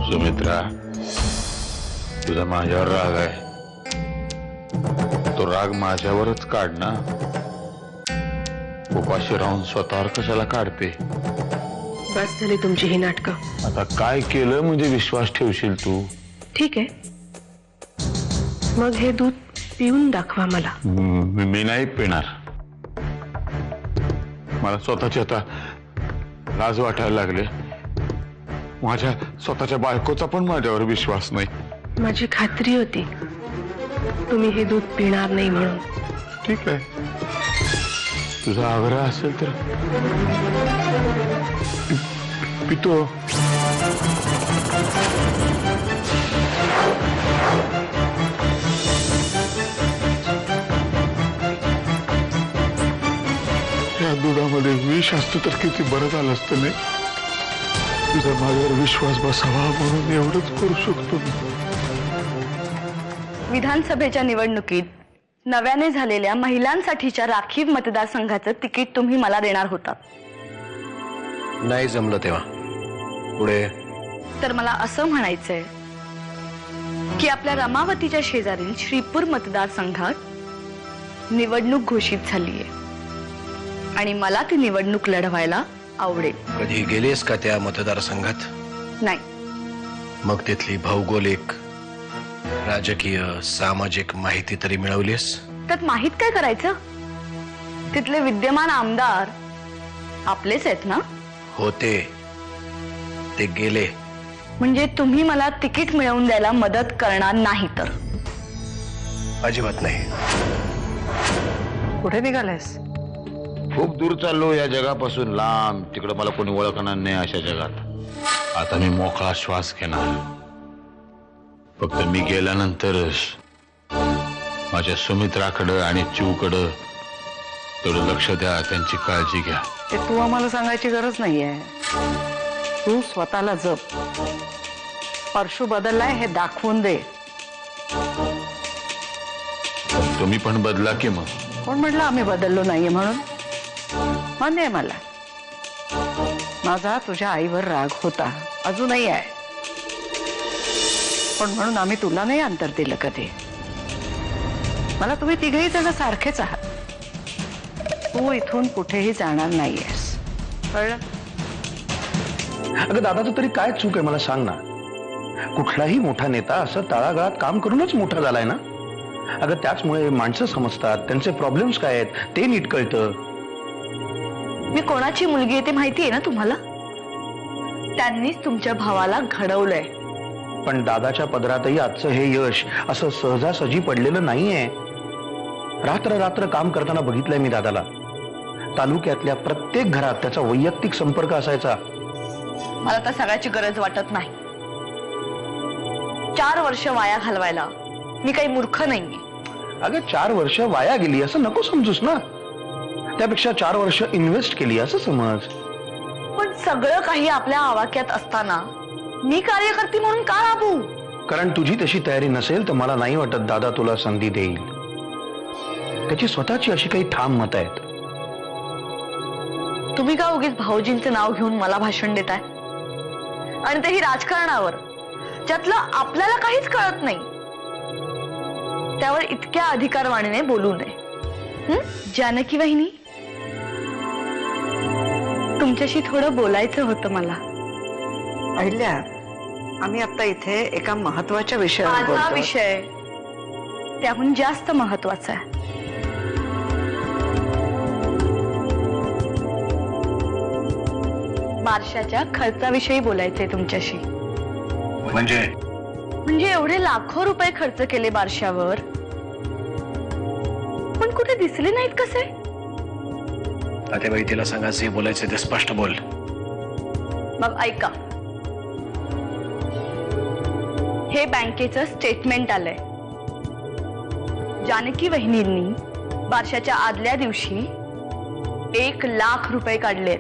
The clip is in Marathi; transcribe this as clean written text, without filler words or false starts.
सुमित्रा, तुझा माझ्यावर राग आहे, तो राग माझ्यावरच काढ ना. उपाशी राहून स्वतःवर कशाला काढते? बस झाली तुमची ही नाटकं. आता काय केलं म्हणजे विश्वास ठेवशील तू? ठीक आहे, मग हे दूध पिऊन दाखवा मला. मी नाही पिणार. मला स्वतःची आता लाज वाटायला लागले. माझ्या स्वतःच्या बायकोचा पण माझ्यावर विश्वास नाही. माझी खात्री होती तुम्ही हे दूध पिणार नाही म्हणून. ठीक आहे, तुझा आग्रह असेल तर पितो. या दुधामध्ये विष असतं तर किती बरं झालं असतं. नाही, तुझा माझ्यावर विश्वास बसावा म्हणून एवढंच करू शकतो मी. विधानसभेच्या निवडणुकीत नव्याने झालेल्या महिलांसाठीच्या राखीव मतदारसंघाचं तिकीट तुम्ही मला देणार होता. नाही जमलं तेव्हा. पुढे तर मला असं म्हणायचंय की आपल्या रमावतीच्या शेजारील श्रीपूर मतदारसंघात निवडणूक घोषित झालीये आणि मला ती निवडणूक लढवायला आवडेल. कधी गेलेस का त्या मतदारसंघात? नाही. मग तिथली भौगोलिक, राजकीय, सामाजिक माहिती तरी मिळवलीस? त्यात माहित काय करायचं? तिथले विद्यमान आमदार आपलेच आहेत ना? होते, ते गेले. म्हणजे तुम्ही मला तिकीट मिळवून द्यायला मदत करणार नाही तर? अजिबात नाही. कुठे निघालायस? खूप दूर चाललो या जगापासून, लांब. तिकडे मला कोणी ओळखणार नाही अशा जगात. आता मी मोकळा श्वास घेणार. फक्त मी गेल्यानंतरच माझ्या सुमित्राकडं आणि चिवकडं थोडं लक्ष द्या, त्यांची काळजी घ्या. ते तू आम्हाला सांगायची गरज नाहीये. तू स्वतःला जप. परशु बदललाय हे दाखवून दे. तुम्ही पण बदला की मग. कोण म्हटलं आम्ही बदललो नाहीये म्हणून? मान्य आहे मला, माझा तुझ्या आईवर राग होता, अजूनही आहे. पण म्हणून आम्ही तुला नाही अंतर दिलं कधी. मला तुम्ही तिघही जण सारखेच आहात. तू इथून कुठेही जाणार नाहीयेस, कळलं? अगं दादाचं तरी काय चूक आहे मला सांग ना. कुठलाही मोठा नेता असं तळागाळात काम करूनच मोठा झालाय ना. अगं त्याचमुळे माणसं समजतात, त्यांचे प्रॉब्लेम्स काय आहेत ते नीट कळतं. मी कोणाची मुलगी आहे ते माहिती आहे ना तुम्हाला? त्यांनीच तुमच्या भावाला घडवलंय. पण दादाच्या पदरातही आजचं हे यश असं सहजासहजी पडलेलं नाहीये. रात्र रात्र काम करताना बघितलंय मी दादाला. तालुक्यातल्या प्रत्येक घरात त्याचा वैयक्तिक संपर्क असायचा. मला तर सगळ्याची गरज वाटत नाही. 4 वर्ष वाया घालवायला मी काही मूर्ख नाहीये. अगं 4 वर्ष वाया गेली असं नको समजूस ना. त्यापेक्षा 4 वर्ष इन्व्हेस्ट केली असं समज. पण सगळं काही आपल्या आवाक्यात असताना मी कार्यकर्ती म्हणून का राबू? कारण तुझी तशी तयारी नसेल तर मला नाही वाटत दादा तुला संधी देईल. त्याची स्वतःची अशी काही ठाम मत आहेत. तुम्ही का उगीच भाऊजींचं नाव घेऊन मला भाषण देताय? आणि तेही राजकारणावर, ज्यातलं आपल्याला काहीच कळत नाही. त्यावर इतक्या अधिकारवाणीने बोलू नये. जानकी वहिनी, तुमच्याशी थोडं बोलायचं होतं मला. अहिल्या, आम्ही आता इथे एका महत्वाच्या विषयावर माझा बोलतोय. विषय त्याहून जास्त महत्वाचा आहे. बारशाच्या खर्चाविषयी बोलायचंय तुमच्याशी. म्हणजे एवढे लाखो रुपये खर्च केले बारशावर, पण कुठे दिसले नाहीत कसे? आता बाई तिला सांगा, जे बोलायचं ते स्पष्ट बोल. मग ऐका, हे बँकेचं स्टेटमेंट आलंय. जानकी वहिनींनी बारशाच्या आदल्या दिवशी 1 लाख रुपये काढलेत.